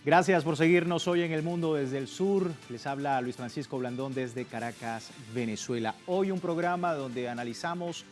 Gracias por seguirnos hoy en El Mundo desde el Sur. Les habla Luis Francisco Blandón desde Caracas, Venezuela. Hoy un programa donde analizamos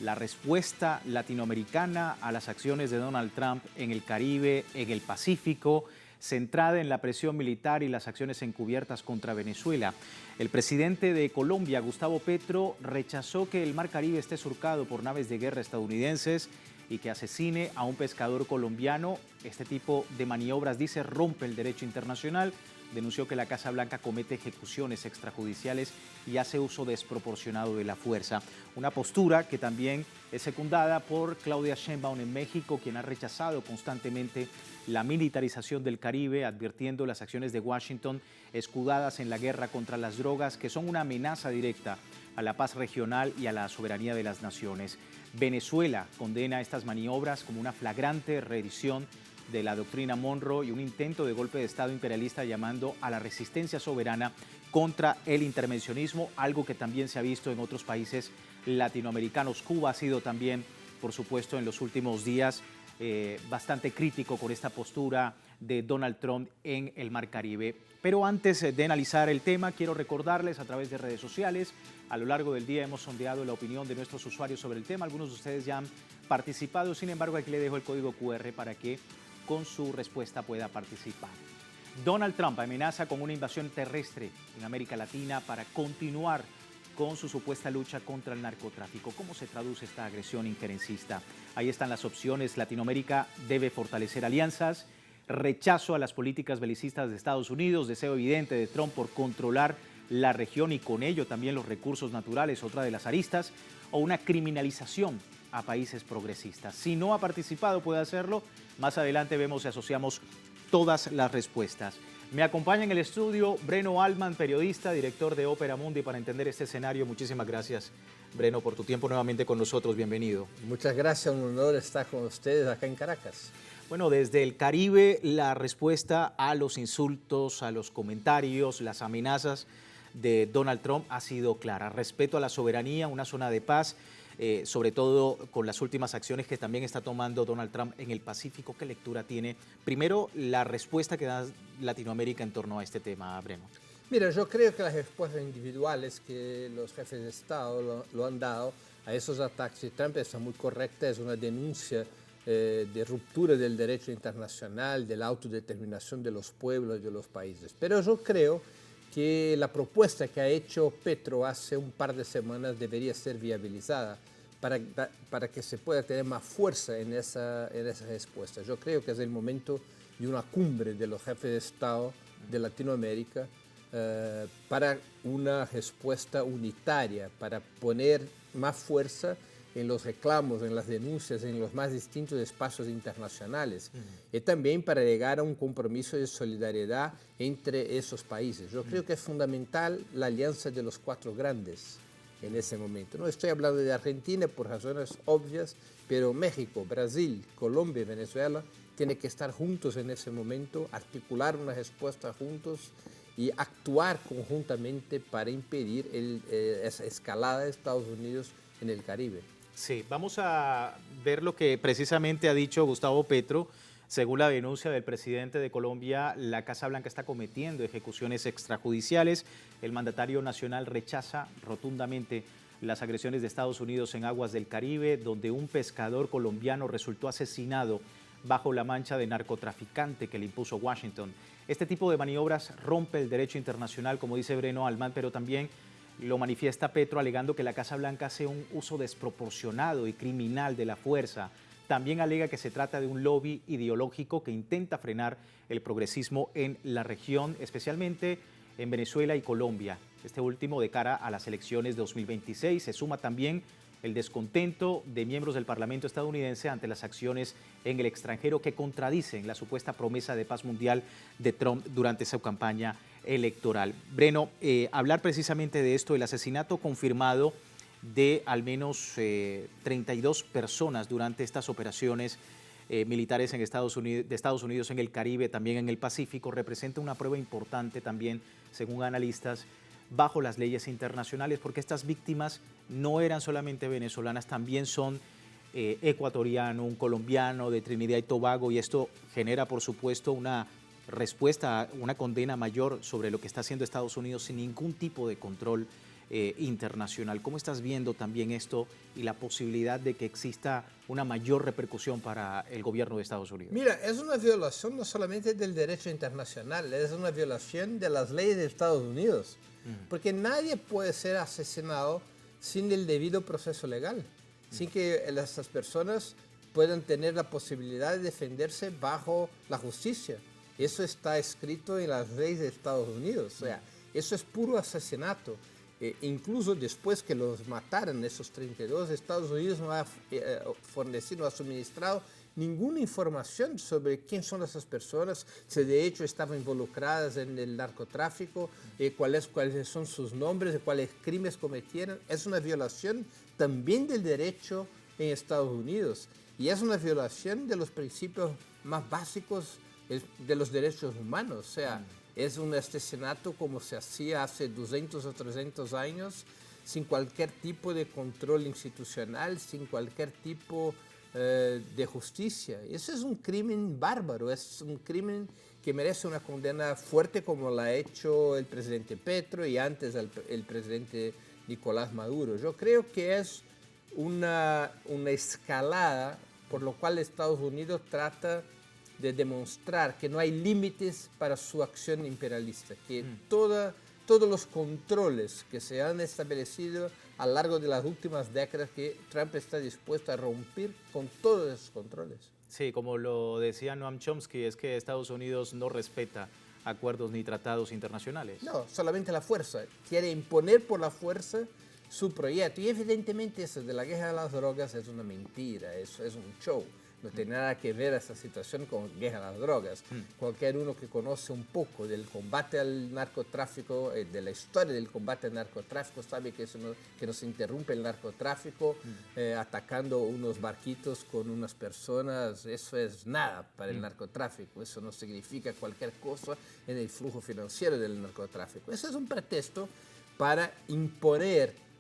la respuesta latinoamericana a las acciones de Donald Trump en el Caribe, en el Pacífico, centrada en la presión militar y las acciones encubiertas contra Venezuela. El presidente de Colombia, Gustavo Petro, rechazó que el Mar Caribe esté surcado por naves de guerra estadounidenses y que asesine a un pescador colombiano. Este tipo de maniobras, dice, rompe el derecho internacional. Denunció que la Casa Blanca comete ejecuciones extrajudiciales y hace uso desproporcionado de la fuerza. Una postura que también es secundada por Claudia Sheinbaum en México, quien ha rechazado constantemente la militarización del Caribe, advirtiendo las acciones de Washington escudadas en la guerra contra las drogas, que son una amenaza directa a la paz regional y a la soberanía de las naciones. Venezuela condena estas maniobras como una flagrante reedición de la doctrina Monroe y un intento de golpe de Estado imperialista, llamando a la resistencia soberana contra el intervencionismo, algo que también se ha visto en otros países latinoamericanos. Cuba ha sido también, por supuesto, en los últimos días bastante crítico con esta postura de Donald Trump en el Mar Caribe. Pero antes de analizar el tema, quiero recordarles a través de redes sociales, a lo largo del día hemos sondeado la opinión de nuestros usuarios sobre el tema. Algunos de ustedes ya han participado, sin embargo, aquí le dejo el código QR para que con su respuesta pueda participar. Donald Trump amenaza con una invasión terrestre en América Latina para continuar con su supuesta lucha contra el narcotráfico. ¿Cómo se traduce esta agresión injerencista? Ahí están las opciones. Latinoamérica debe fortalecer alianzas, rechazo a las políticas belicistas de Estados Unidos, deseo evidente de Trump por controlar la región y con ello también los recursos naturales, otra de las aristas, o una criminalización a países progresistas. Si no ha participado, puede hacerlo. Más adelante vemos y asociamos todas las respuestas. Me acompaña en el estudio Breno Altman, periodista, director de Ópera Mundi, para entender este escenario. Muchísimas gracias, Breno, por tu tiempo nuevamente con nosotros. Bienvenido. Muchas gracias, un honor estar con ustedes acá en Caracas. Bueno, desde el Caribe, la respuesta a los insultos, a los comentarios, las amenazas de Donald Trump ha sido clara. Respeto a la soberanía, una zona de paz, sobre todo con las últimas acciones que también está tomando Donald Trump en el Pacífico. ¿Qué lectura tiene? Primero, la respuesta que da Latinoamérica en torno a este tema, Breno. Mira, yo creo que las respuestas individuales que los jefes de Estado lo han dado a esos ataques de Trump están muy correctas. Es una denuncia de ruptura del derecho internacional, de la autodeterminación de los pueblos y de los países. Pero yo creo que la propuesta que ha hecho Petro hace un par de semanas debería ser viabilizada para que se pueda tener más fuerza en esa respuesta. Yo creo que es el momento de una cumbre de los jefes de Estado de Latinoamérica para una respuesta unitaria, para poner más fuerza en los reclamos, en las denuncias, en los más distintos espacios internacionales y también para llegar a un compromiso de solidaridad entre esos países. Yo creo que es fundamental la alianza de los cuatro grandes en ese momento. No estoy hablando de Argentina por razones obvias, pero México, Brasil, Colombia y Venezuela tienen que estar juntos en ese momento, articular una respuesta juntos y actuar conjuntamente para impedir esa escalada de Estados Unidos en el Caribe. Sí, vamos a ver lo que precisamente ha dicho Gustavo Petro. Según la denuncia del presidente de Colombia, la Casa Blanca está cometiendo ejecuciones extrajudiciales. El mandatario nacional rechaza rotundamente las agresiones de Estados Unidos en aguas del Caribe, donde un pescador colombiano resultó asesinado bajo la mancha de narcotraficante que le impuso Washington. Este tipo de maniobras rompe el derecho internacional, como dice Breno Altman, pero también lo manifiesta Petro, alegando que la Casa Blanca hace un uso desproporcionado y criminal de la fuerza. También alega que se trata de un lobby ideológico que intenta frenar el progresismo en la región, especialmente en Venezuela y Colombia. Este último de cara a las elecciones de 2026. Se suma también el descontento de miembros del Parlamento estadounidense ante las acciones en el extranjero que contradicen la supuesta promesa de paz mundial de Trump durante su campaña electoral. Breno, hablar precisamente de esto, el asesinato confirmado de al menos 32 personas durante estas operaciones militares en de Estados Unidos en el Caribe, también en el Pacífico, representa una prueba importante también, según analistas, bajo las leyes internacionales, porque estas víctimas no eran solamente venezolanas, también son ecuatoriano, un colombiano de Trinidad y Tobago, y esto genera, por supuesto, una respuesta, una condena mayor sobre lo que está haciendo Estados Unidos sin ningún tipo de control internacional. ¿Cómo estás viendo también esto y la posibilidad de que exista una mayor repercusión para el gobierno de Estados Unidos? Mira, es una violación no solamente del derecho internacional, es una violación de las leyes de Estados Unidos, porque nadie puede ser asesinado sin el debido proceso legal, sin que esas personas puedan tener la posibilidad de defenderse bajo la justicia. Eso está escrito en las leyes de Estados Unidos, o sea, eso es puro asesinato. Incluso después que los mataran, esos 32, Estados Unidos no ha fornecido, no ha suministrado ninguna información sobre quién son esas personas, si de hecho estaban involucradas en el narcotráfico, cuáles son sus nombres, cuáles crímenes cometieron. Es una violación también del derecho en Estados Unidos y es una violación de los principios más básicos de los derechos humanos. O sea, es un asesinato como se hacía hace 200 o 300 años, sin cualquier tipo de control institucional, sin cualquier tipo de justicia. Eso es un crimen bárbaro, es un crimen que merece una condena fuerte como la ha hecho el presidente Petro y antes el presidente Nicolás Maduro. Yo creo que es una escalada por lo cual Estados Unidos trata de demostrar que no hay límites para su acción imperialista, que todos los controles que se han establecido a lo largo de las últimas décadas, que Trump está dispuesto a romper con todos esos controles. Sí, como lo decía Noam Chomsky, es que Estados Unidos no respeta acuerdos ni tratados internacionales. No, solamente la fuerza. Quiere imponer por la fuerza su proyecto. Y evidentemente eso de la guerra de las drogas es una mentira, eso es un show. No tiene nada que ver esa situación con guerra a las drogas. Cualquier uno que conoce un poco del combate al narcotráfico, de la historia del combate al narcotráfico, sabe que no se interrumpe el narcotráfico atacando unos barquitos con unas personas. Eso es nada para el narcotráfico. Eso no significa cualquier cosa en el flujo financiero del narcotráfico. Eso es un pretexto para imponer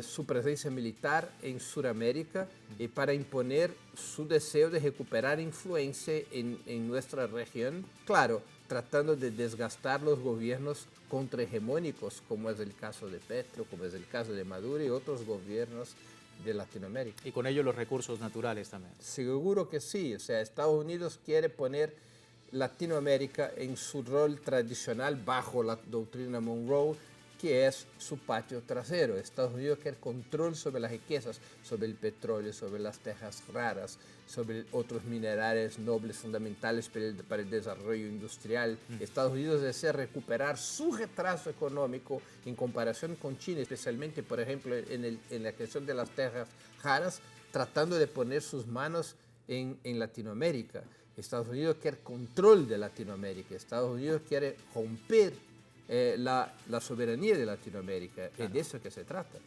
su presencia militar en Sudamérica y para imponer su deseo de recuperar influencia en nuestra región, claro, tratando de desgastar los gobiernos contrahegemónicos, como es el caso de Petro, como es el caso de Maduro y otros gobiernos de Latinoamérica. Y con ello los recursos naturales también. Seguro que sí, o sea, Estados Unidos quiere poner Latinoamérica en su rol tradicional bajo la doctrina Monroe, que es su patio trasero. Estados Unidos quiere control sobre las riquezas, sobre el petróleo, sobre las tierras raras, sobre otros minerales nobles fundamentales para el desarrollo industrial. Estados Unidos desea recuperar su retraso económico en comparación con China, especialmente, por ejemplo, en la cuestión de las tierras raras, tratando de poner sus manos en Latinoamérica. Estados Unidos quiere control de Latinoamérica. Estados Unidos quiere romper la soberanía de Latinoamérica. Claro. Es de eso que se trata.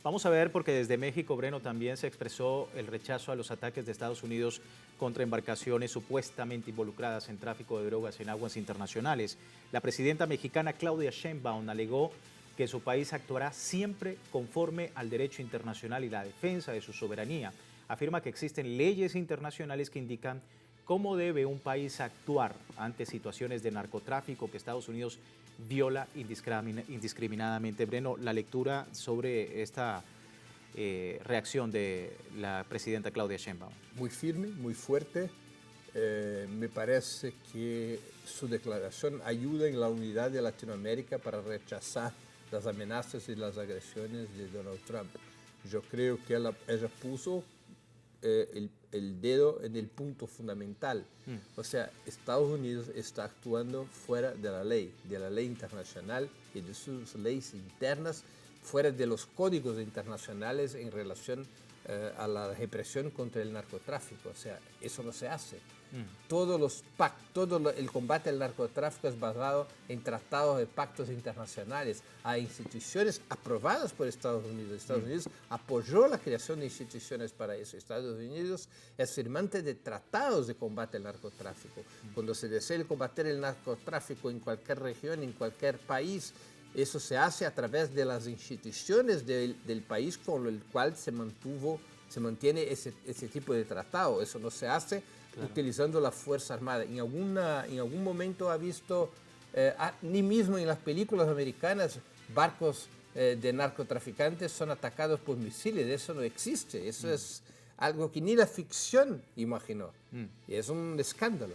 Vamos a ver, porque desde México, Breno, también se expresó el rechazo a los ataques de Estados Unidos contra embarcaciones supuestamente involucradas en tráfico de drogas en aguas internacionales. La presidenta mexicana Claudia Sheinbaum alegó que su país actuará siempre conforme al derecho internacional y la defensa de su soberanía. Afirma que existen leyes internacionales que indican cómo debe un país actuar ante situaciones de narcotráfico que Estados Unidos viola indiscriminadamente. Breno, la lectura sobre esta reacción de la presidenta Claudia Sheinbaum. Muy firme, muy fuerte. Me parece que su declaración ayuda en la unidad de Latinoamérica para rechazar las amenazas y las agresiones de Donald Trump. Yo creo que ella puso el dedo en el punto fundamental. O sea, Estados Unidos está actuando fuera de la ley internacional y de sus leyes internas, fuera de los códigos internacionales en relación a la represión contra el narcotráfico. O sea, eso no se hace. Todo el combate al narcotráfico es basado en tratados de pactos internacionales. Hay instituciones aprobadas por Estados Unidos. Estados Unidos apoyó la creación de instituciones para eso. Estados Unidos es firmante de tratados de combate al narcotráfico. Cuando se desea combatir el narcotráfico en cualquier región, en cualquier país, eso se hace a través de las instituciones del país con el cual se mantiene ese tipo de tratado. Eso no se hace utilizando la Fuerza Armada. En algún momento ha visto, ni mismo en las películas americanas, barcos de narcotraficantes son atacados por misiles. Eso no existe. Eso es algo que ni la ficción imaginó. Y es un escándalo.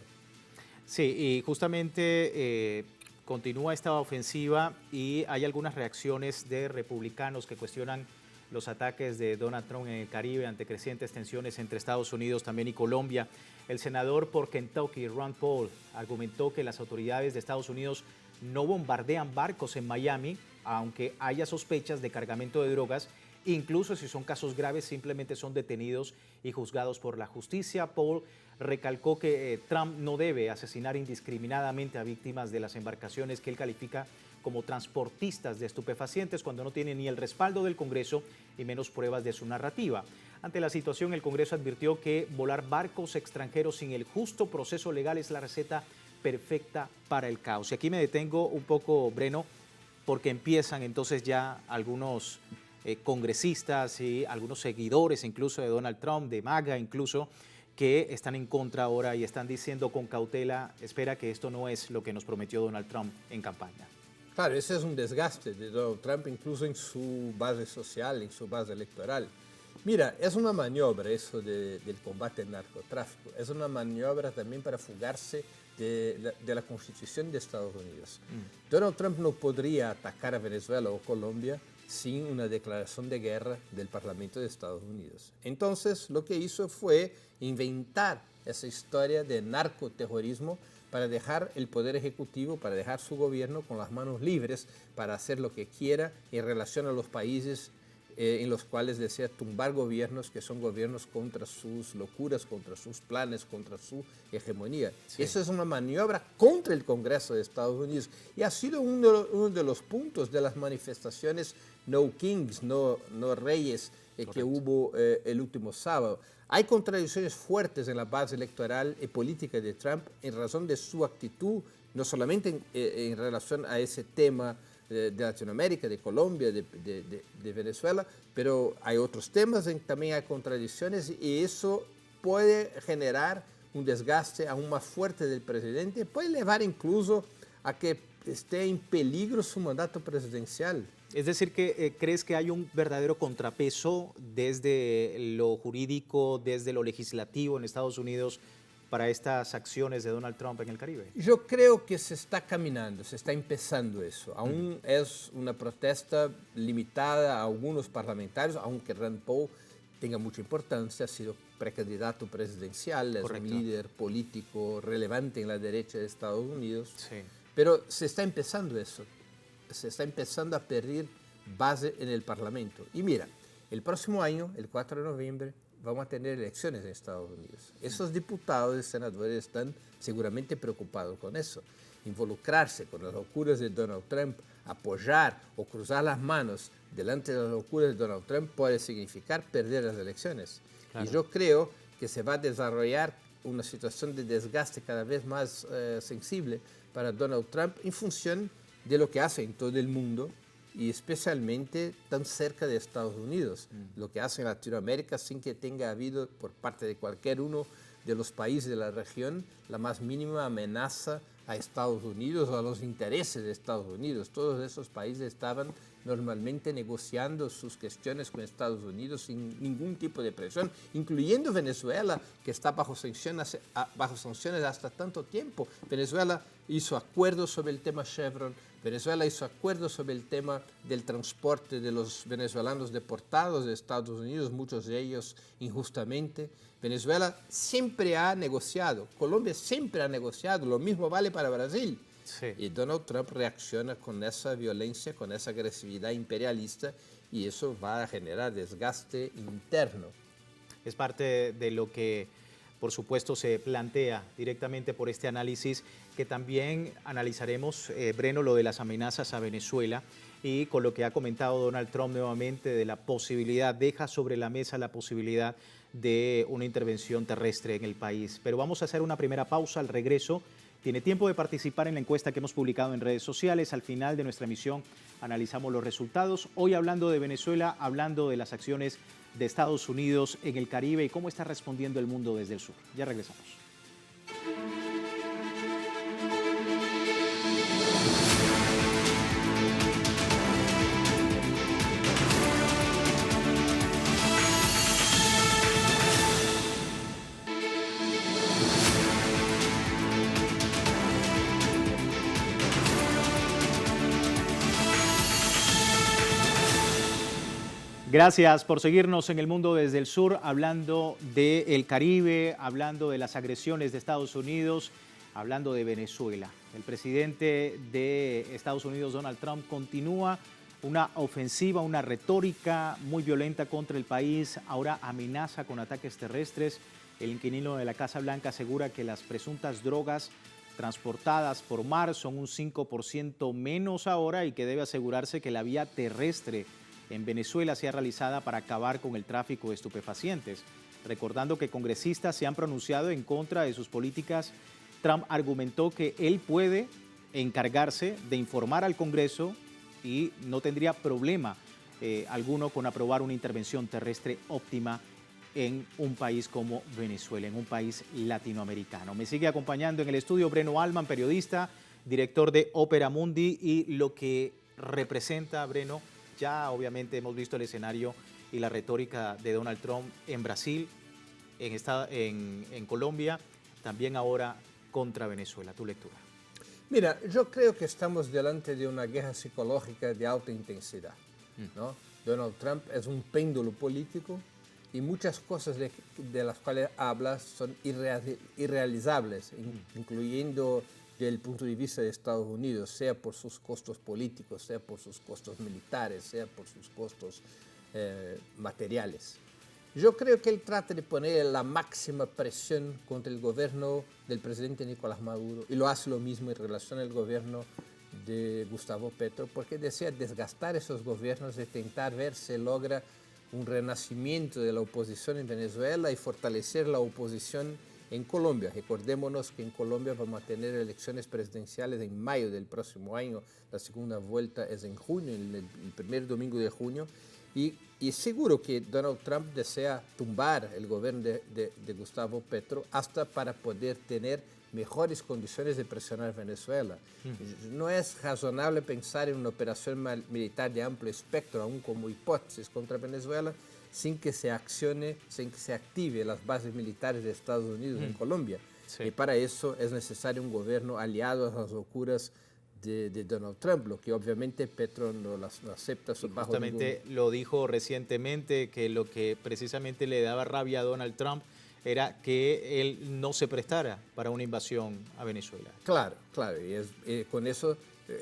Sí, y justamente continúa esta ofensiva y hay algunas reacciones de republicanos que cuestionan los ataques de Donald Trump en el Caribe ante crecientes tensiones entre Estados Unidos también y Colombia. El senador por Kentucky, Ron Paul, argumentó que las autoridades de Estados Unidos no bombardean barcos en Miami, aunque haya sospechas de cargamento de drogas. Incluso si son casos graves, simplemente son detenidos y juzgados por la justicia. Paul recalcó que Trump no debe asesinar indiscriminadamente a víctimas de las embarcaciones que él califica como transportistas de estupefacientes cuando no tiene ni el respaldo del Congreso y menos pruebas de su narrativa. Ante la situación, el Congreso advirtió que volar barcos extranjeros sin el justo proceso legal es la receta perfecta para el caos. Y aquí me detengo un poco, Breno, porque empiezan entonces ya algunos congresistas y algunos seguidores incluso de Donald Trump, de MAGA incluso, que están en contra ahora y están diciendo con cautela, espera que esto no es lo que nos prometió Donald Trump en campaña. Claro, ese es un desgaste de Donald Trump incluso en su base social, en su base electoral. Mira, es una maniobra eso del combate al narcotráfico, es una maniobra también para fugarse de la Constitución de Estados Unidos. Donald Trump no podría atacar a Venezuela o Colombia sin una declaración de guerra del Parlamento de Estados Unidos. Entonces, lo que hizo fue inventar esa historia de narcoterrorismo para dejar el Poder Ejecutivo, para dejar su gobierno con las manos libres para hacer lo que quiera en relación a los países en los cuales desea tumbar gobiernos que son gobiernos contra sus locuras, contra sus planes, contra su hegemonía. Sí. Eso es una maniobra contra el Congreso de Estados Unidos y ha sido uno de los puntos de las manifestaciones No Kings, no Reyes, que hubo el último sábado. Hay contradicciones fuertes en la base electoral y política de Trump en razón de su actitud, no solamente en relación a ese tema de Latinoamérica, de Colombia, de Venezuela, pero hay otros temas en que también hay contradicciones y eso puede generar un desgaste aún más fuerte del presidente, puede llevar incluso a que esté en peligro su mandato presidencial. Es decir, que ¿crees que hay un verdadero contrapeso desde lo jurídico, desde lo legislativo en Estados Unidos para estas acciones de Donald Trump en el Caribe? Yo creo que se está caminando, se está empezando eso. Aún es una protesta limitada a algunos parlamentarios, aunque Rand Paul tenga mucha importancia, ha sido precandidato presidencial, es un líder político relevante en la derecha de Estados Unidos. Sí. Pero se está empezando eso, se está empezando a perder base en el Parlamento. Y mira, el próximo año, el 4 de noviembre, vamos a tener elecciones en Estados Unidos. Esos diputados y senadores están seguramente preocupados con eso. Involucrarse con las locuras de Donald Trump, apoyar o cruzar las manos delante de las locuras de Donald Trump puede significar perder las elecciones. Claro. Y yo creo que se va a desarrollar una situación de desgaste cada vez más sensible para Donald Trump en función de lo que hace en todo el mundo y especialmente tan cerca de Estados Unidos, lo que hace en Latinoamérica sin que tenga habido por parte de cualquier uno de los países de la región la más mínima amenaza a Estados Unidos o a los intereses de Estados Unidos. Todos esos países estaban normalmente negociando sus cuestiones con Estados Unidos sin ningún tipo de presión, incluyendo Venezuela, que está bajo sanciones hasta tanto tiempo. Venezuela hizo acuerdos sobre el tema Chevron, Venezuela hizo acuerdos sobre el tema del transporte de los venezolanos deportados de Estados Unidos, muchos de ellos injustamente. Venezuela siempre ha negociado, Colombia siempre ha negociado, lo mismo vale para Brasil. Sí. Y Donald Trump reacciona con esa violencia, con esa agresividad imperialista y eso va a generar desgaste interno. Es parte de lo que, por supuesto, se plantea directamente por este análisis, que también analizaremos, Breno, lo de las amenazas a Venezuela y con lo que ha comentado Donald Trump nuevamente de la posibilidad, deja sobre la mesa la posibilidad de una intervención terrestre en el país. Pero vamos a hacer una primera pausa. Al regreso, tiene tiempo de participar en la encuesta que hemos publicado en redes sociales. Al final de nuestra emisión analizamos los resultados. Hoy hablando de Venezuela, hablando de las acciones de Estados Unidos en el Caribe y cómo está respondiendo el mundo desde el sur. Ya regresamos. Gracias por seguirnos en El Mundo desde el Sur, hablando del Caribe, hablando de las agresiones de Estados Unidos, hablando de Venezuela. El presidente de Estados Unidos, Donald Trump, continúa una ofensiva, una retórica muy violenta contra el país. Ahora amenaza con ataques terrestres. El inquilino de la Casa Blanca asegura que las presuntas drogas transportadas por mar son un 5% menos ahora y que debe asegurarse que la vía terrestre en Venezuela sea realizada para acabar con el tráfico de estupefacientes. Recordando que congresistas se han pronunciado en contra de sus políticas, Trump argumentó que él puede encargarse de informar al Congreso y no tendría problema alguno con aprobar una intervención terrestre óptima en un país como Venezuela, en un país latinoamericano. Me sigue acompañando en el estudio Breno Alman, periodista, director de Ópera Mundi, y lo que representa, Breno, ya obviamente hemos visto el escenario y la retórica de Donald Trump en Brasil, en Colombia, también ahora contra Venezuela. Tu lectura. Mira, yo creo que estamos delante de una guerra psicológica de alta intensidad, ¿no? Donald Trump es un péndulo político y muchas cosas de las cuales habla son irrealizables, incluyendo desde el punto de vista de Estados Unidos, sea por sus costos políticos, sea por sus costos militares, sea por sus costos materiales. Yo creo que él trata de poner la máxima presión contra el gobierno del presidente Nicolás Maduro y lo hace lo mismo en relación al gobierno de Gustavo Petro, porque desea desgastar esos gobiernos y intentar ver si logra un renacimiento de la oposición en Venezuela y fortalecer la oposición en Colombia. Recordémonos que en Colombia vamos a tener elecciones presidenciales en mayo del próximo año. La segunda vuelta es en junio, el primer domingo de junio. Y seguro que Donald Trump desea tumbar el gobierno de Gustavo Petro hasta para poder tener mejores condiciones de presionar a Venezuela. No es razonable pensar en una operación militar de amplio espectro, aún como hipótesis contra Venezuela, sin que se accione, sin que se active las bases militares de Estados Unidos en Colombia. Sí. Y para eso es necesario un gobierno aliado a las locuras de Donald Trump, lo que obviamente Petro no acepta. Justamente lo dijo recientemente, que lo que precisamente le daba rabia a Donald Trump era que él no se prestara para una invasión a Venezuela. Claro, claro, y con eso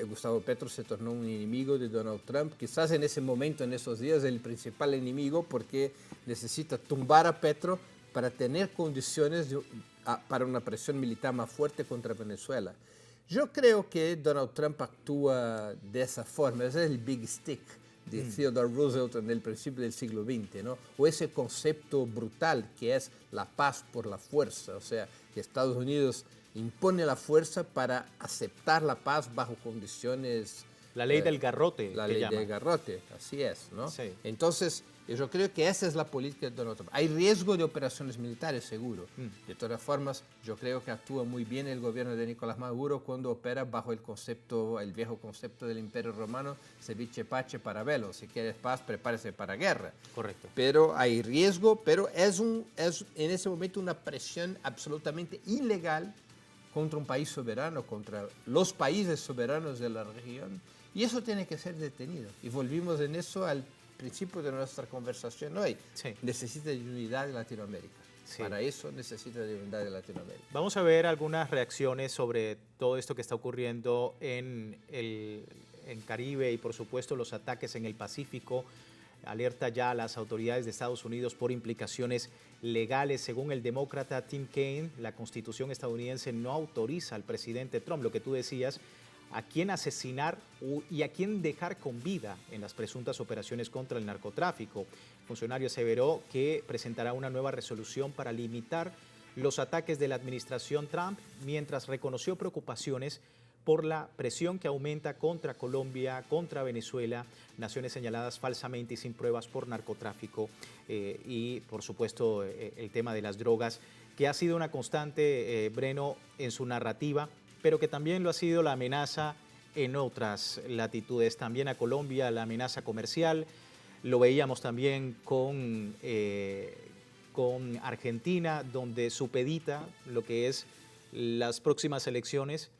Gustavo Petro se tornó un enemigo de Donald Trump, quizás en ese momento, en esos días, el principal enemigo, porque necesita tumbar a Petro para tener condiciones para una presión militar más fuerte contra Venezuela. Yo creo que Donald Trump actúa de esa forma, ese es el big stick de Theodore Roosevelt en el principio del siglo XX, ¿no? O ese concepto brutal que es la paz por la fuerza, o sea, que Estados Unidos impone la fuerza para aceptar la paz bajo condiciones... La ley del garrote. La ley del garrote, así es, ¿no? Sí. Entonces, yo creo que esa es la política de Donald Trump. Hay riesgo de operaciones militares, seguro. De todas formas, yo creo que actúa muy bien el gobierno de Nicolás Maduro cuando opera bajo el viejo concepto del Imperio Romano, ceviche pace para bello. Si quieres paz, prepárese para guerra. Correcto. Pero hay riesgo, pero es en ese momento una presión absolutamente ilegal contra un país soberano, contra los países soberanos de la región, y eso tiene que ser detenido. Y volvimos en eso al principio de nuestra conversación hoy. Sí. Necesita de unidad de Latinoamérica. Sí. Para eso necesita de unidad de Latinoamérica. Vamos a ver algunas reacciones sobre todo esto que está ocurriendo en Caribe y, por supuesto, los ataques en el Pacífico. Alerta ya a las autoridades de Estados Unidos por implicaciones legales. Según el demócrata Tim Kaine, la Constitución estadounidense no autoriza al presidente Trump, lo que tú decías, a quién asesinar y a quién dejar con vida en las presuntas operaciones contra el narcotráfico. El funcionario aseveró que presentará una nueva resolución para limitar los ataques de la administración Trump, mientras reconoció preocupaciones por la presión que aumenta contra Colombia, contra Venezuela, naciones señaladas falsamente y sin pruebas por narcotráfico y, por supuesto, el tema de las drogas, que ha sido una constante, Breno, en su narrativa, pero que también lo ha sido la amenaza en otras latitudes. También a Colombia la amenaza comercial, lo veíamos también con Argentina, donde supedita lo que es las próximas elecciones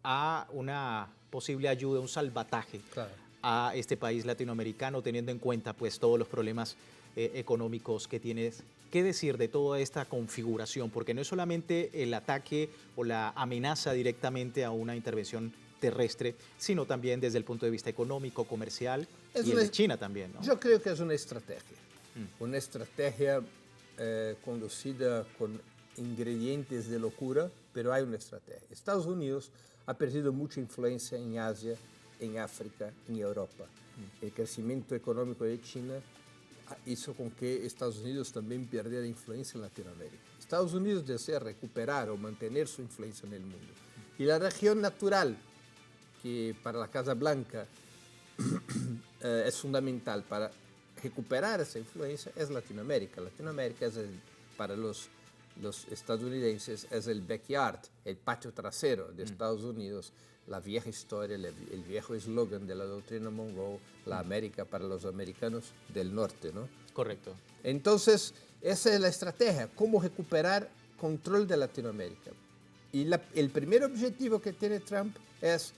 a una posible ayuda, un salvataje, claro, a este país latinoamericano, teniendo en cuenta pues todos los problemas económicos que tienes? ¿Qué decir de toda esta configuración? Porque no es solamente el ataque o la amenaza directamente a una intervención terrestre, sino también desde el punto de vista económico, comercial y el de China también, ¿no? Yo creo que es una estrategia conducida con ingredientes de locura, pero hay una estrategia. Estados Unidos ha perdido mucha influencia en Asia, en África, en Europa. El crecimiento económico de China hizo con que Estados Unidos también perdiera influencia en Latinoamérica. Estados Unidos desea recuperar o mantener su influencia en el mundo. Y la región natural, que para la Casa Blanca es fundamental para recuperar esa influencia, es Latinoamérica. Latinoamérica es para los estadounidenses es el backyard, el patio trasero de Estados Unidos, la vieja historia, el viejo eslogan de la doctrina Monroe, la América para los americanos del norte, ¿no? Correcto. Entonces, esa es la estrategia, cómo recuperar control de Latinoamérica. Y el primer objetivo que tiene Trump es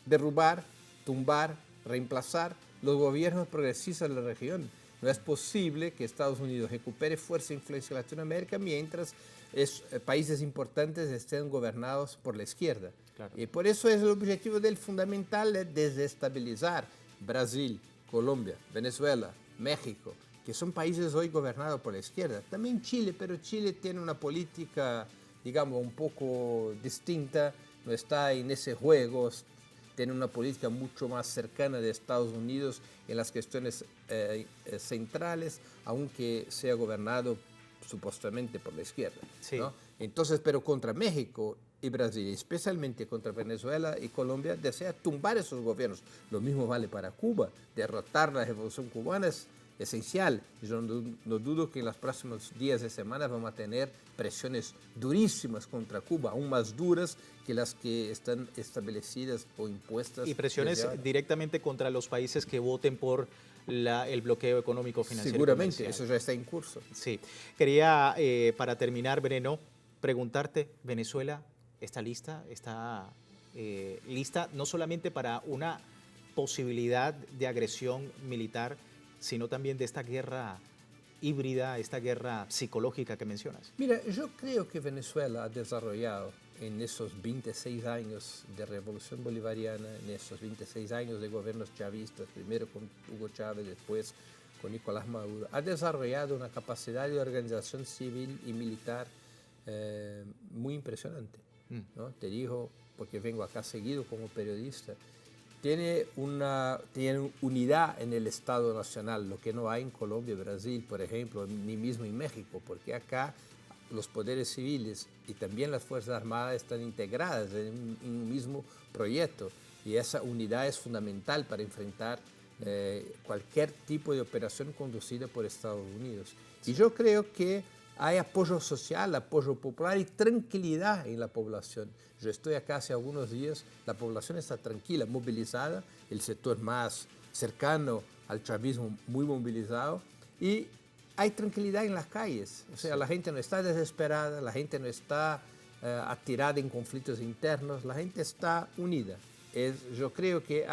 derrubar, tumbar, reemplazar los gobiernos progresistas de la región. No es posible que Estados Unidos recupere fuerza e influencia en Latinoamérica mientras países importantes estén gobernados por la izquierda. Claro. Y por eso es el objetivo del fundamental de desestabilizar Brasil, Colombia, Venezuela, México, que son países hoy gobernados por la izquierda. También Chile, pero Chile tiene una política, digamos, un poco distinta, no está en ese juego, tiene una política mucho más cercana de Estados Unidos en las cuestiones centrales, aunque sea gobernado supuestamente por la izquierda. Sí. ¿No? Entonces, pero contra México y Brasil, especialmente contra Venezuela y Colombia, desea tumbar esos gobiernos. Lo mismo vale para Cuba. Derrotar la revolución cubana es esencial. Yo no dudo que en los próximos días y semanas vamos a tener presiones durísimas contra Cuba, aún más duras que las que están establecidas o impuestas. Y presiones directamente contra los países que voten por el bloqueo económico financiero. Seguramente, eso ya está en curso. Sí. Quería, para terminar, Breno, preguntarte, ¿Venezuela está lista? ¿Está lista no solamente para una posibilidad de agresión militar, sino también de esta guerra híbrida, esta guerra psicológica que mencionas? Mira, yo creo que Venezuela ha desarrollado en esos 26 años de revolución bolivariana, en esos 26 años de gobiernos chavistas, primero con Hugo Chávez, después con Nicolás Maduro, ha desarrollado una capacidad de organización civil y militar muy impresionante, ¿no? Te digo, porque vengo acá seguido como periodista, tiene unidad en el Estado Nacional, lo que no hay en Colombia, Brasil, por ejemplo, ni mismo en México, porque acá los poderes civiles y también las Fuerzas Armadas están integradas en un mismo proyecto y esa unidad es fundamental para enfrentar cualquier tipo de operación conducida por Estados Unidos. Y yo creo que hay apoyo social, apoyo popular y tranquilidad en la población. Yo estoy acá hace algunos días, la población está tranquila, movilizada, el sector más cercano al chavismo muy movilizado y hay tranquilidad en las calles. O sea, la gente no está desesperada, la gente no está atirada en conflictos internos, la gente está unida. Yo creo que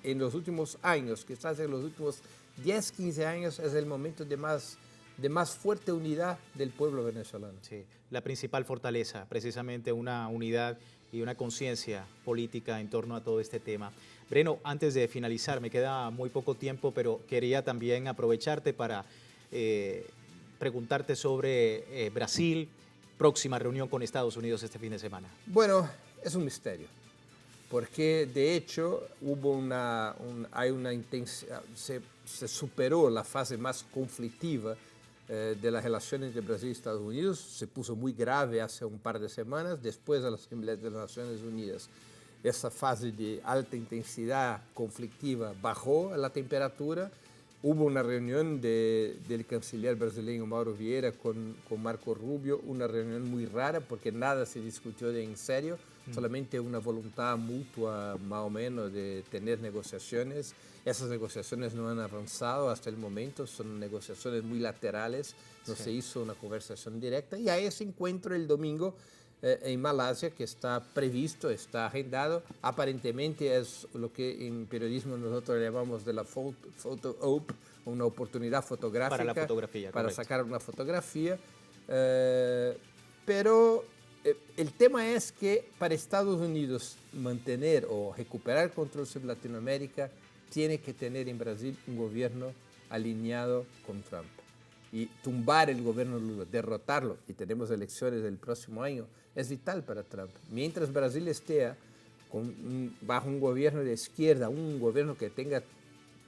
en los últimos años, quizás en los últimos 10, 15 años, es el momento de más fuerte unidad del pueblo venezolano. Sí, la principal fortaleza, precisamente una unidad y una conciencia política en torno a todo este tema. Breno, antes de finalizar, me queda muy poco tiempo, pero quería también aprovecharte para preguntarte sobre Brasil, próxima reunión con Estados Unidos este fin de semana. Bueno, es un misterio, porque de hecho se superó la fase más conflictiva de las relaciones entre Brasil y Estados Unidos, se puso muy grave hace un par de semanas después de la Asamblea de las Naciones Unidas. Esa fase de alta intensidad conflictiva bajó la temperatura. Hubo una reunión del canciller brasileño Mauro Vieira con Marco Rubio, una reunión muy rara porque nada se discutió en serio, solamente una voluntad mutua más o menos de tener negociaciones. Esas negociaciones no han avanzado hasta el momento, son negociaciones muy laterales, no se hizo una conversación directa y a ese encuentro el domingo en Malasia, que está previsto, está agendado. Aparentemente es lo que en periodismo nosotros llamamos de la photo op, una oportunidad fotográfica. Para la fotografía, para correcto. sacar una fotografía. Pero el tema es que para Estados Unidos mantener o recuperar el control sobre Latinoamérica, tiene que tener en Brasil un gobierno alineado con Trump. Y tumbar el gobierno Lula, derrotarlo, y tenemos elecciones el próximo año, es vital para Trump. Mientras Brasil esté bajo un gobierno de izquierda, un gobierno que tenga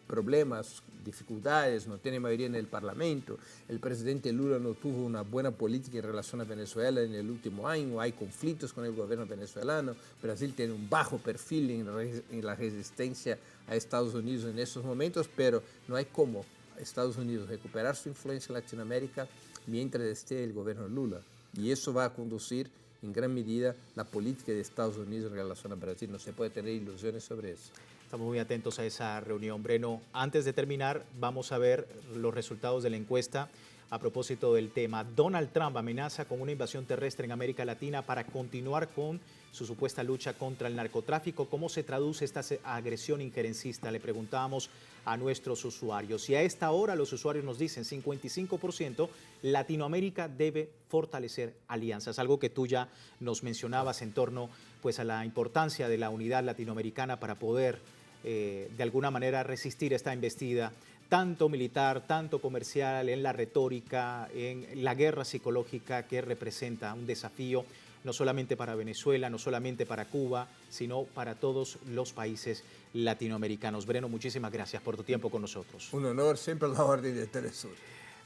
problemas, dificultades, no tiene mayoría en el Parlamento, el presidente Lula no tuvo una buena política en relación a Venezuela en el último año, hay conflictos con el gobierno venezolano, Brasil tiene un bajo perfil en la resistencia a Estados Unidos en esos momentos, pero no hay cómo Estados Unidos recuperar su influencia en Latinoamérica mientras esté el gobierno Lula. Y eso va a conducir en gran medida la política de Estados Unidos en relación a Brasil. No se puede tener ilusiones sobre eso. Estamos muy atentos a esa reunión. Breno, antes de terminar, vamos a ver los resultados de la encuesta a propósito del tema. Donald Trump amenaza con una invasión terrestre en América Latina para continuar con su supuesta lucha contra el narcotráfico. ¿Cómo se traduce esta agresión injerencista? Le preguntábamos a nuestros usuarios. Y a esta hora los usuarios nos dicen 55%, Latinoamérica debe fortalecer alianzas. Algo que tú ya nos mencionabas en torno pues, a la importancia de la unidad latinoamericana para poder de alguna manera resistir esta embestida tanto militar, tanto comercial, en la retórica, en la guerra psicológica que representa un desafío no solamente para Venezuela, no solamente para Cuba, sino para todos los países latinoamericanos. Breno, muchísimas gracias por tu tiempo con nosotros. Un honor, siempre a la orden de Telesur.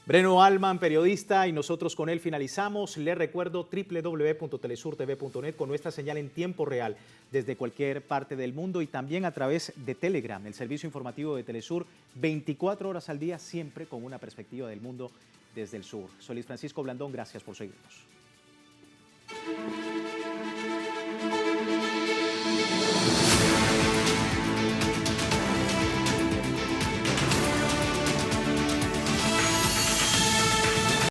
Breno Altman, periodista, y nosotros con él finalizamos. Les recuerdo www.telesurtv.net con nuestra señal en tiempo real desde cualquier parte del mundo y también a través de Telegram, el servicio informativo de Telesur, 24 horas al día, siempre con una perspectiva del mundo desde el sur. Soy Luis Francisco Blandón, gracias por seguirnos.